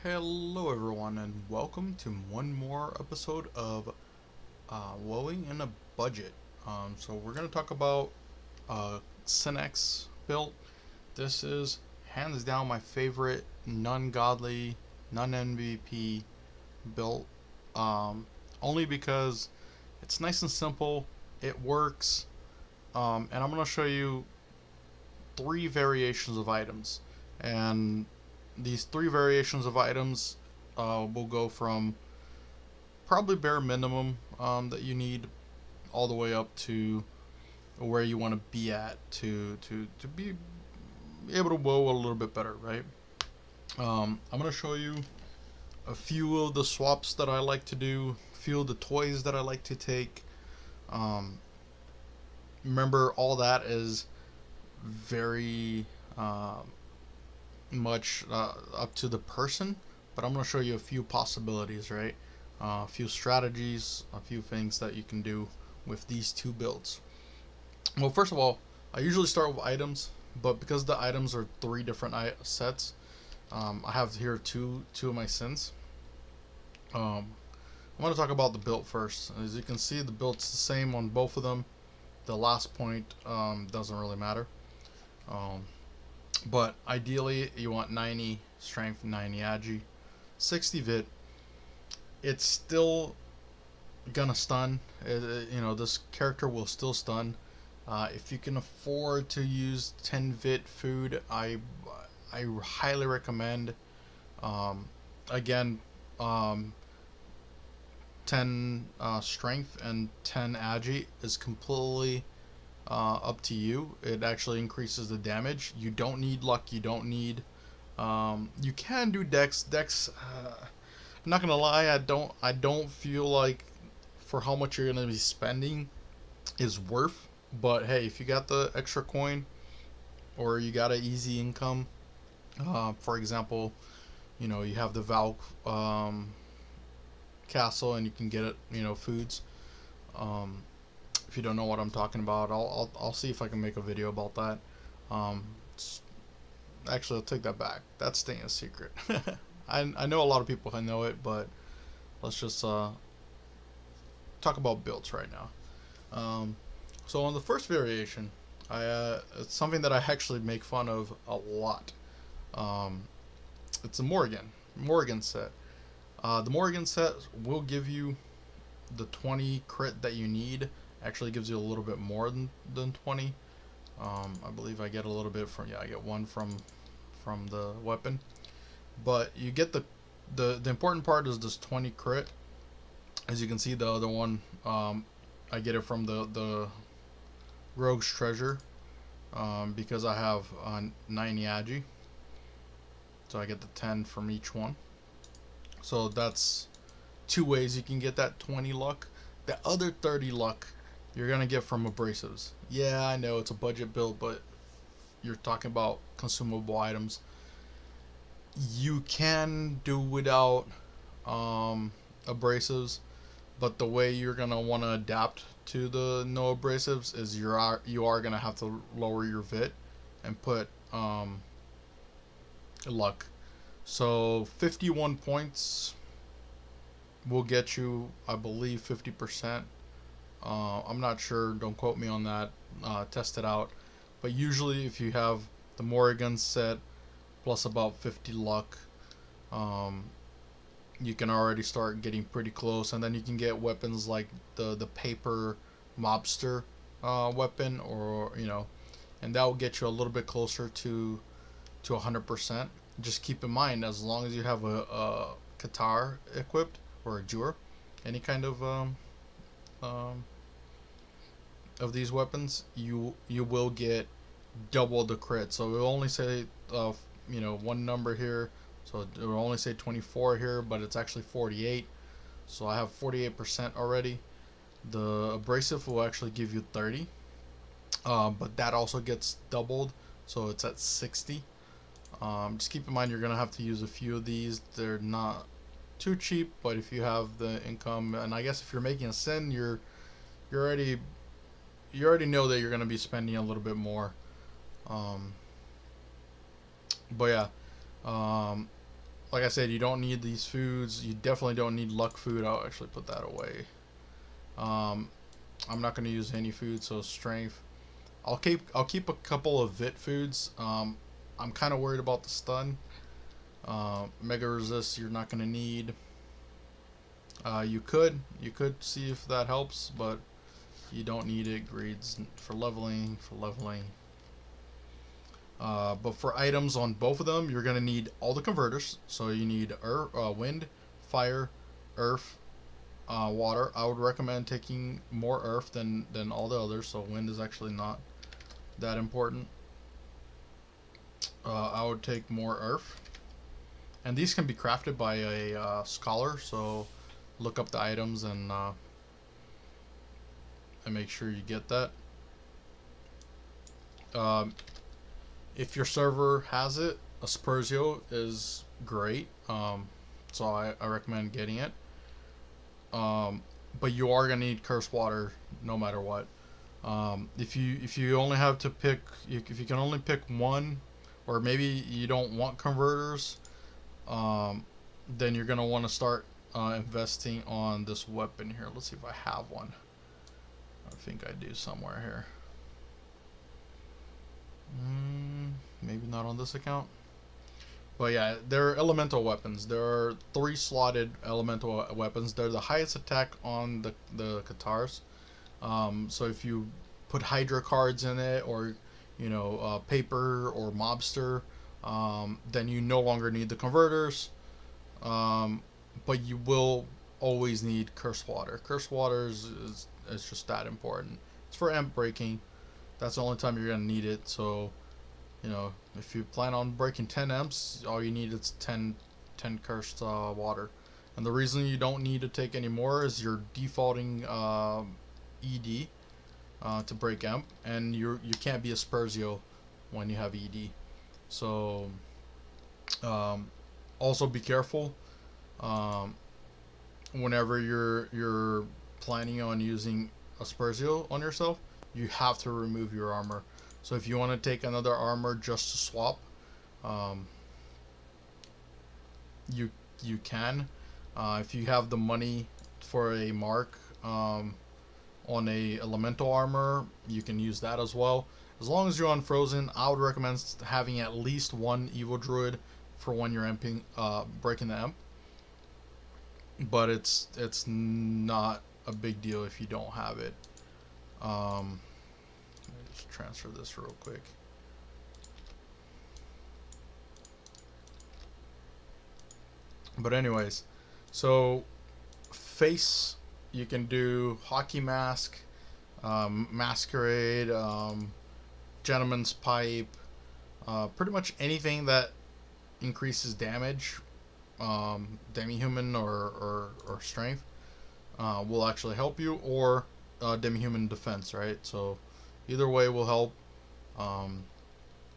Hello everyone and welcome to one more episode of Woeing in a Budget. So we're going to talk about Synex build. This is hands down my favorite non-godly, non-MVP build. Only because it's nice and simple, it works, and I'm going to show you three variations of items. And these three variations of items will go from probably bare minimum that you need all the way up to where you want to be at to be able to woe a little bit better, right? I'm going to show you a few of the swaps that I like to do, a few of the toys that I like to take. Um, Remember, all that is very much up to the person, but I'm going to show you a few possibilities, right? A few strategies, a few things that you can do with these two builds. Well, first of all, I usually start with items, but because the items are three different sets, I have here two of my sins. I'm going to talk about the build first. As you can see, the build's the same on both of them. The last point doesn't really matter. Um, but ideally, you want 90 strength, 90 agi, 60 vit. It's still gonna stun. This character will still stun. If you can afford to use 10 vit food, I highly recommend. Um, again, um, 10 strength and 10 agi is completely up to you. It actually increases the damage. You don't need luck. You don't need. You can do dex. Dex. I'm not gonna lie. I don't feel like for how much you're gonna be spending is worth. But hey, if you got the extra coin or you got an easy income, for example, you have the Valk castle and you can get it. Foods. Um, if you don't know what I'm talking about, I'll see if I can make a video about that. Um, Actually, I'll take that back. That's staying a secret. I know a lot of people know it, but let's just talk about builds right now. Um, so on the first variation, it's something that I actually make fun of a lot. Um, it's a Morrigan set. The Morrigan set will give you the 20 crit that you need. Actually gives you a little bit more than 20. I believe I get a little bit from, I get one from the weapon. But you get the important part is this 20 crit. As you can see, the other one, I get it from the Rogue's Treasure, because I have 90 agi. So I get the 10 from each one. So that's two ways you can get that 20 luck. The other 30 luck you're gonna get from abrasives. Yeah, I know it's a budget build, but you're talking about consumable items. You can do without abrasives, but the way you're gonna want to adapt to the no abrasives is you are gonna have to lower your vit and put luck. So 51 points will get you, I believe, 50%. I'm not sure. Don't quote me on that. Test it out. But usually, if you have the Morrigan set plus about 50 luck, um, you can already start getting pretty close, and then you can get weapons like the paper mobster weapon, or and that will get you a little bit closer to 100%. Just keep in mind, as long as you have a Qatar equipped or a Jur, any kind um, of these weapons, you will get double the crit. So it will only say one number here, so it will only say 24 here, but it's actually 48. So I have 48% already. The abrasive will actually give you 30, but that also gets doubled, so it's at 60. Just keep in mind you're gonna have to use a few of these. They're not too cheap, but if you have the income, and I guess if you're making a sin, you're already you already know that you're gonna be spending a little bit more. Um, but yeah, um, like I said, you don't need these foods. You definitely don't need luck food. I'll actually put that away. Um, I'm not gonna use any food, so strength. I'll keep a couple of vit foods. I'm kind of worried about the stun. Mega resist you're not gonna need. You could see if that helps, but you don't need it. Greeds for leveling. But for items on both of them, you're gonna need all the converters. So you need wind, fire, earth, water. I would recommend taking more earth than all the others. So wind is actually not that important. I would take more earth, and these can be crafted by a scholar. So look up the items and make sure you get that. Um, if your server has it, Aspersio is great. So I recommend getting it. But you are gonna need cursed water no matter what. If you only have to pick, if you can only pick one, or maybe you don't want converters, then you're gonna want to start investing on this weapon here. Let's see if I have one. I think I do somewhere here. Maybe not on this account. But yeah, they're elemental weapons. There are 3 slotted elemental weapons. They're the highest attack on the Katars. So if you put Hydra cards in it, or paper or mobster, then you no longer need the converters. But you will always need curse water. Curse water is just that important. It's for amp breaking. That's the only time you're gonna need it. So, if you plan on breaking 10 amps, all you need is 10 cursed water. And the reason you don't need to take any more is you're defaulting ED to break amp, and you can't be a Spursio when you have ED. So, also be careful whenever you're planning on using a Spursio on yourself. You have to remove your armor. So if you want to take another armor just to swap, you can. If you have the money for a mark on a elemental armor, you can use that as well. As long as you're unfrozen, I would recommend having at least one evil druid for when you're amping, breaking the amp. But it's not a big deal if you don't have it. Let me just transfer this real quick. But anyways, so face, you can do hockey mask, masquerade, gentleman's pipe, pretty much anything that increases damage, demi-human or strength, will actually help you, or demi-human defense, right? So either way will help.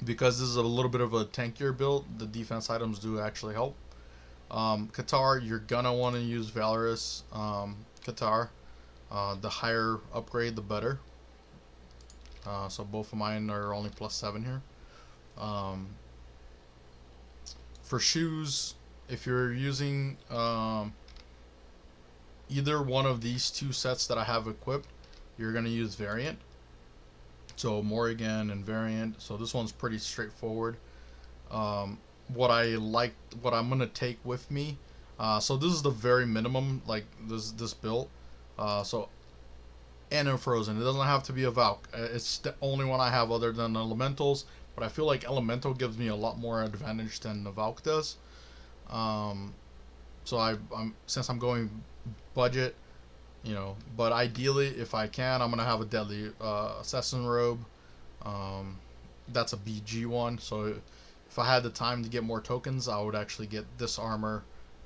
Because this is a little bit of a tankier build, the defense items do actually help. Qatar, you're gonna want to use Valorous Qatar. The higher upgrade, the better. So both of mine are only +7 here. For shoes, if you're using either one of these 2 sets that I have equipped, you're gonna use Variant. So Morrigan and Variant. So this one's pretty straightforward. What I'm gonna take with me. So this is the very minimum, like this build. So and Unfrozen. It doesn't have to be a Valk. It's the only one I have other than Elementals. But I feel like Elemental gives me a lot more advantage than the Valk does. So I'm since I'm going budget, but ideally, if I can, I'm gonna have a Deadly Assassin Robe. That's a BG one. So if I had the time to get more tokens, I would actually get this armor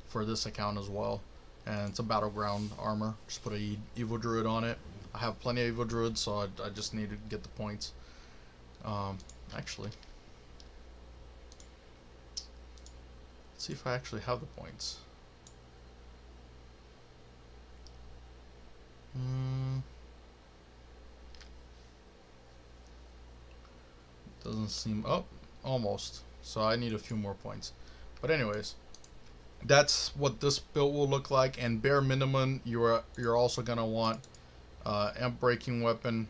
for this account as well. And it's a battleground armor. Just put a Evil Druid on it. I have plenty of Evil Druids, so I just need to get the points. Actually, let's see if I actually have the points. Doesn't seem... Oh, almost. So I need a few more points. But anyways, that's what this build will look like. And bare minimum, you're also gonna want amp breaking weapon,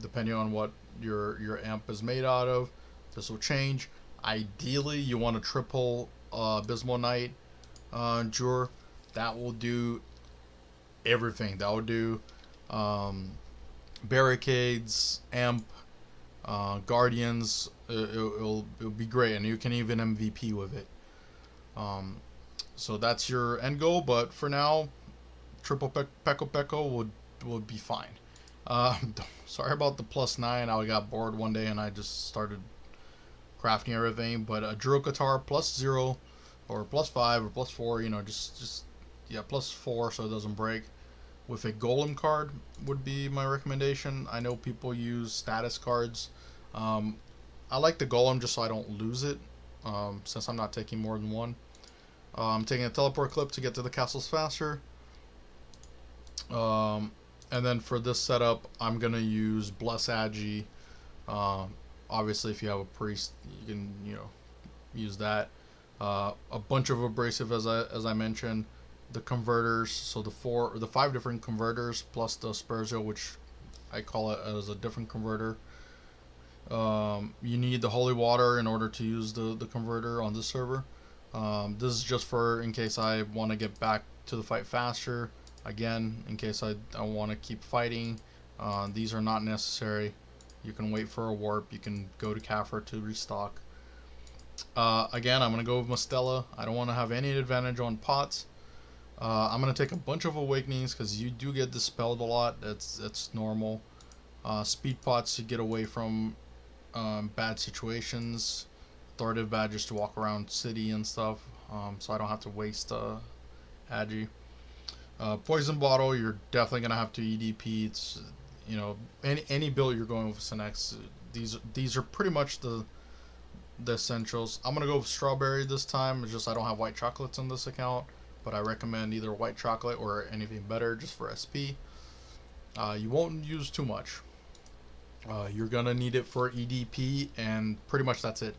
depending on what your amp is made out of. This will change. Ideally, you want a triple Abysmal Knight Jur. That will do everything. That will do barricades, amp, guardians. It'll be great, and you can even MVP with it. So that's your end goal. But for now, triple Peko Peko would be fine. Sorry about the +9. I got bored one day and I just started crafting everything. But a Drill Guitar +0 or +5 or +4, you know, just yeah, +4 so it doesn't break. With a Golem card would be my recommendation. I know people use status cards. I like the Golem just so I don't lose it, since I'm not taking more than one. I'm taking a teleport clip to get to the castles faster. And then for this setup, I'm gonna use Bless Agi. Obviously, if you have a priest, you can use that. A bunch of abrasive, as I mentioned, the converters. So the 5 different converters plus the Spurzio, which I call it as a different converter. You need the holy water in order to use the converter on this server. This is just for in case I want to get back to the fight faster. Again, in case I want to keep fighting. These are not necessary. You can wait for a warp. You can go to Kafir to restock. Again, I'm going to go with Mostella. I don't want to have any advantage on pots. I'm going to take a bunch of awakenings because you do get dispelled a lot. That's normal. Speed pots to get away from bad situations. Authoritative badges to walk around city and stuff, so I don't have to waste Agi. Poison bottle, you're definitely gonna have to EDP. It's any build you're going with Synex. These are pretty much the essentials. I'm gonna go with strawberry this time. It's just I don't have white chocolates in this account, but I recommend either white chocolate or anything better just for SP. You won't use too much. You're gonna need it for EDP, and pretty much that's it.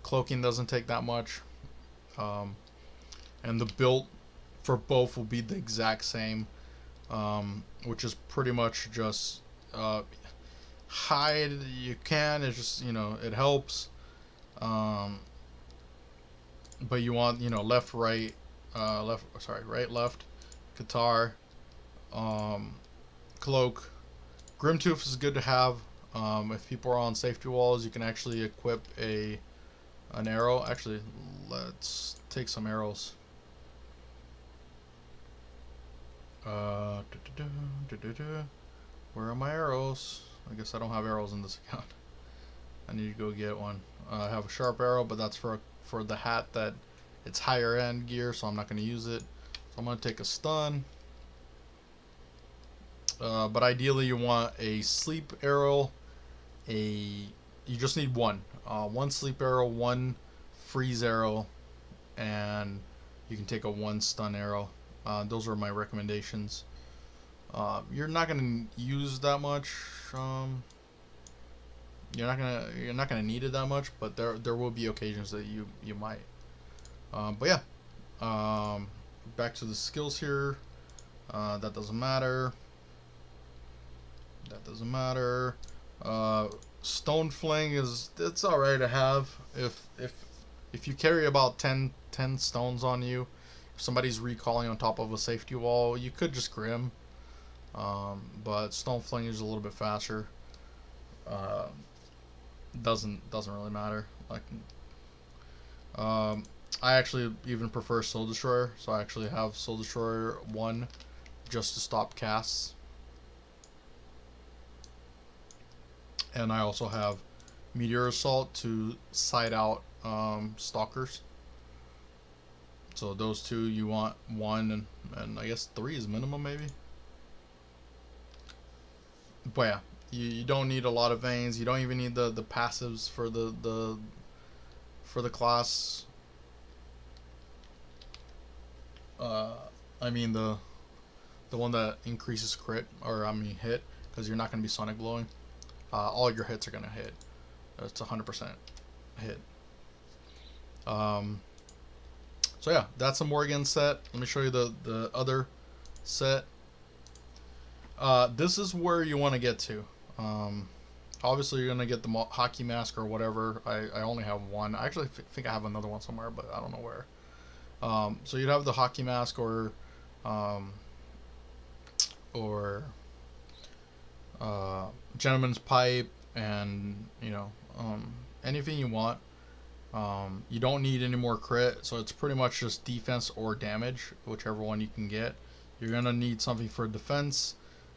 Cloaking doesn't take that much, and the build for both will be the exact same, which is pretty much just hide you can. It's just it helps, but you want left, right, right, left, guitar, cloak. Grimtooth is good to have. If people are on safety walls, you can actually equip an arrow. Actually, let's take some arrows. Where are my arrows? I guess I don't have arrows in this account. I need to go get one. I have a sharp arrow, but that's for the hat that it's higher end gear, so I'm not going to use it. So I'm going to take a stun. But ideally, you want a sleep arrow. You just need one. One sleep arrow, one freeze arrow, and you can take a 1 stun arrow. Those are my recommendations. You're not gonna use that much. You're not gonna need it that much, but there will be occasions that you might. But yeah, back to the skills here. That doesn't matter. That doesn't matter. Stone Fling it's alright to have if you carry about 10 stones on you. If somebody's recalling on top of a safety wall, you could just Grim, but Stone Fling is a little bit faster. Doesn't really matter. Like, I actually even prefer Soul Destroyer, so I actually have Soul Destroyer 1 just to stop casts. And I also have Meteor Assault to side out stalkers. So those two you want 1 and I guess 3 is minimum maybe. But yeah, you don't need a lot of veins. You don't even need the passives for the class. I mean the one that increases crit or hit, because you're not gonna be sonic blowing. All your hits are gonna hit. It's 100% hit. So yeah, that's a Morgan set. Let me show you the other set. This is where you want to get to. Obviously, you're gonna get the hockey mask or whatever. I only have one. I actually think I have another one somewhere, but I don't know where. So you'd have the hockey mask um, or gentleman's pipe, and anything you want. You don't need any more crit, so it's pretty much just defense or damage, whichever one you can get. You're gonna need something for defense.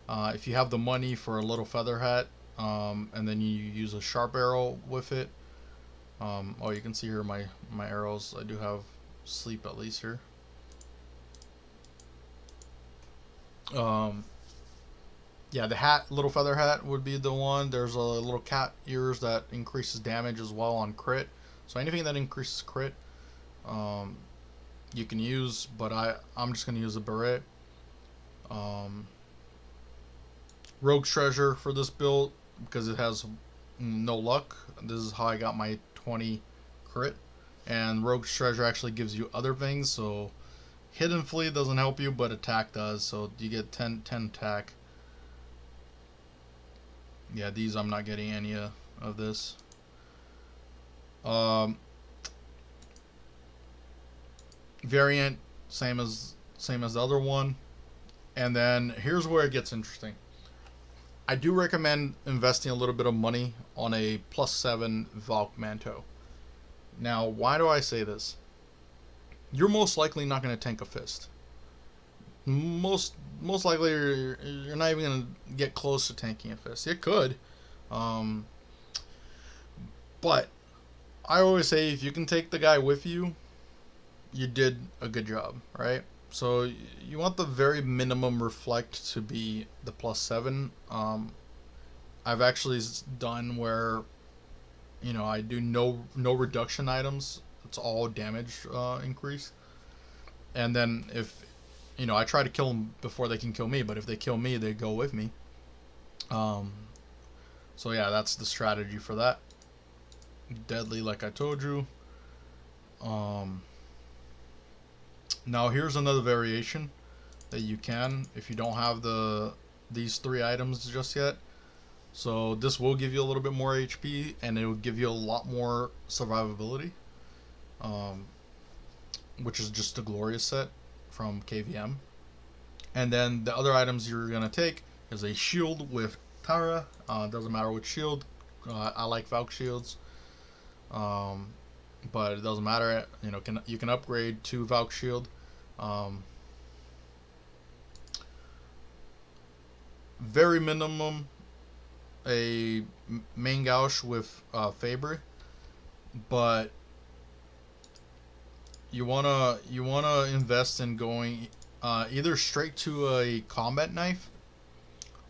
If you have the money, for a little feather hat, and then you use a sharp arrow with it. Oh, you can see here my arrows. I do have sleep at least here. Yeah, the hat, little feather hat would be the one. There's a little cat ears that increases damage as well on crit. So anything that increases crit, you can use, but I'm just gonna use a beret. Rogue's Treasure for this build because it has no luck. This is how I got my 20 crit. And Rogue's Treasure actually gives you other things, so Hidden Flee doesn't help you, but attack does, so you get 10 attack. Yeah, these I'm not getting any of this. Variant, same as the other one. And then here's where it gets interesting. I do recommend investing a little bit of money on a +7 Valk Manto. Now, why do I say this? You're most likely not going to tank a fist. Most likely you're not even going to get close to tanking a fist. It could, but I always say if you can take the guy with you, you did a good job, right? So you want the very minimum reflect to be the +7. I've actually done where, I do no reduction items. It's all damage increase. And then if, I try to kill them before they can kill me, but if they kill me, they go with me. So yeah, that's the strategy for that. Deadly, like I told you. Now here's another variation that you can if you don't have these 3 items just yet. So this will give you a little bit more HP, and it will give you a lot more survivability, which is just a glorious set from KVM. And then the other items you're gonna take is a shield with Tara. Doesn't matter which shield. I like Valk shields. But it doesn't matter. You can upgrade to Valk shield. Very minimum, a main gouge with Fabre, but you wanna invest in going either straight to a combat knife,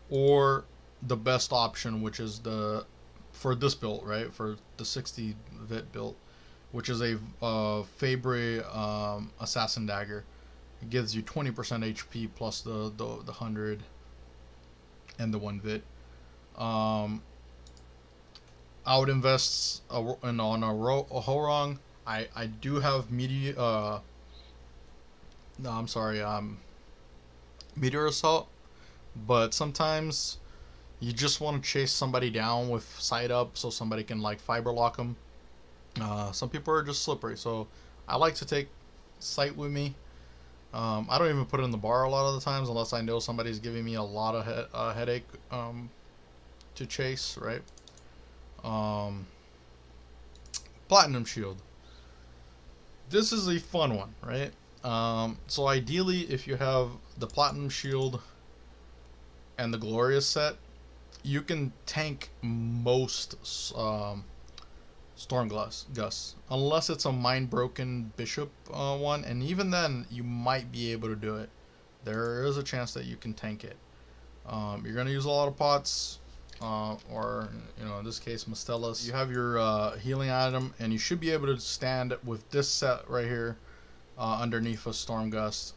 or the best option, which is for this build, right? For the 60 vit build, which is a Fabre Assassin Dagger. It gives you 20% HP plus the 100 and the 1 vit. I would invest on a Horong. I do have Meteor Assault, but sometimes you just want to chase somebody down with sight up so somebody can like fiber lock them. Some people are just slippery, so I like to take sight with me. I don't even put it in the bar a lot of the times unless I know somebody's giving me a lot of headache to chase, right? Platinum Shield. This is a fun one, right? So ideally, if you have the Platinum Shield and the Glorious set, you can tank most Storm Gusts, unless it's a Mind Broken Bishop one, and even then, you might be able to do it. There is a chance that you can tank it. You're gonna use a lot of pots, or in this case, Mistelas. You have your healing item, and you should be able to stand with this set right here underneath a Storm Gust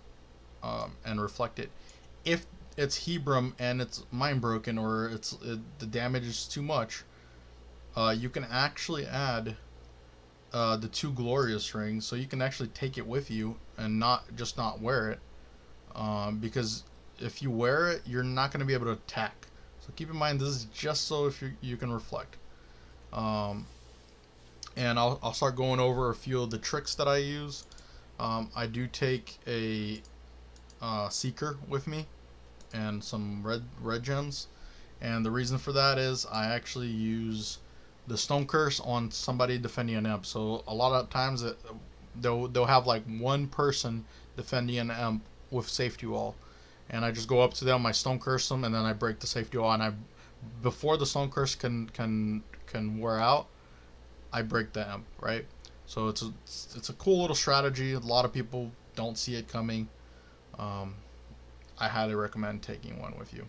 and reflect it. If it's Hebron and it's Mind Broken, or the damage is too much, you can actually add the two glorious rings, so you can actually take it with you and not wear it. Because if you wear it, you're not going to be able to attack. So keep in mind, this is just so if you can reflect. Um, and I'll start going over a few of the tricks that I use. I do take a seeker with me and some red gems, and the reason for that is I actually use the stone curse on somebody defending an imp. So a lot of times they'll have like one person defending an imp with safety wall, and I just go up to them, I stone curse them, and then I break the safety wall, and I before the stone curse can wear out, I break the imp, right? So it's a cool little strategy. A lot of people don't see it coming. I highly recommend taking one with you.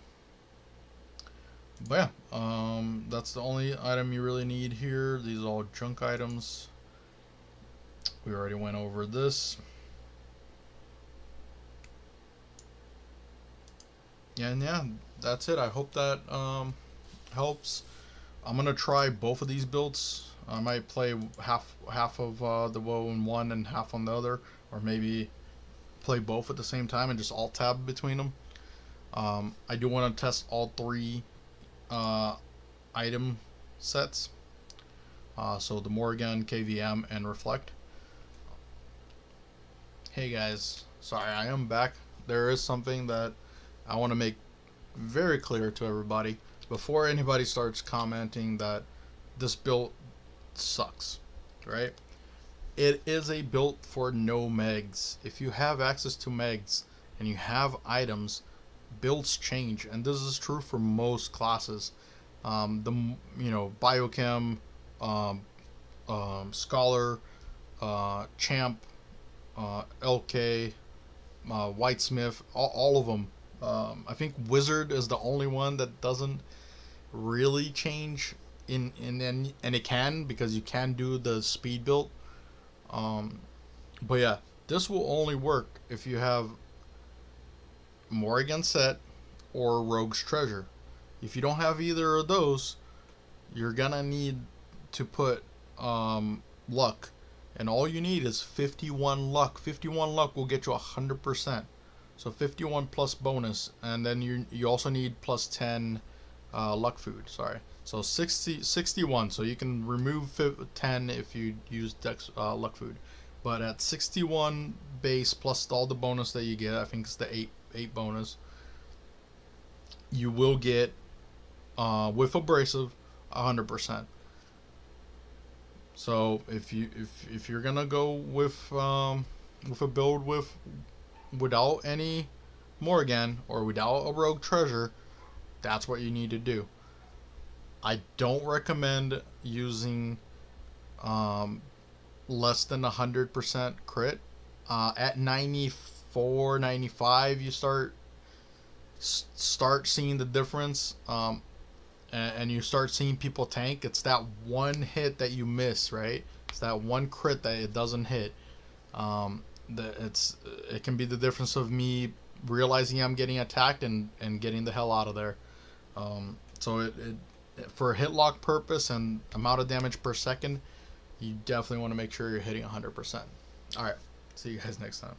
But yeah, that's the only item you really need here. These are all junk items. We already went over this. And yeah, that's it. I hope that helps. I'm gonna try both of these builds. I might play half of the WoW in one and half on the other, or maybe play both at the same time and just alt tab between them. I do want to test all three item sets. So the Morrigan, KVM, and Reflect. Hey guys, sorry, I am back. There is something that I want to make very clear to everybody before anybody starts commenting that this build sucks, right? It is a build for no megs. If you have access to megs and you have items, builds change, and this is true for most classes. The biochem, scholar, champ, LK, whitesmith, all of them. I think wizard is the only one that doesn't really change and it can, because you can do the speed build. But yeah, this will only work if you have Morrigan set or Rogue's Treasure. If you don't have either of those, you're gonna need to put luck, and all you need is 51 luck. 51 luck will get you 100%. So 51 plus bonus, and then you also need plus 10 luck food. Sorry, so 61. So you can remove 10 if you use luck food, but at 61 base plus all the bonus that you get, I think it's the 8 bonus, you will get with abrasive 100%. So if you're gonna go with a build without any Morrigan or without a Rogue Treasure, that's what you need to do. I don't recommend using less than 100% crit. At 94, 95, you start seeing the difference, and you start seeing people tank. It's that one hit that you miss, right? It's that one crit that it doesn't hit. It can be the difference of me realizing I'm getting attacked and getting the hell out of there. So it for hit lock purpose and amount of damage per second, you definitely want to make sure you're hitting 100%. All right, see you guys next time.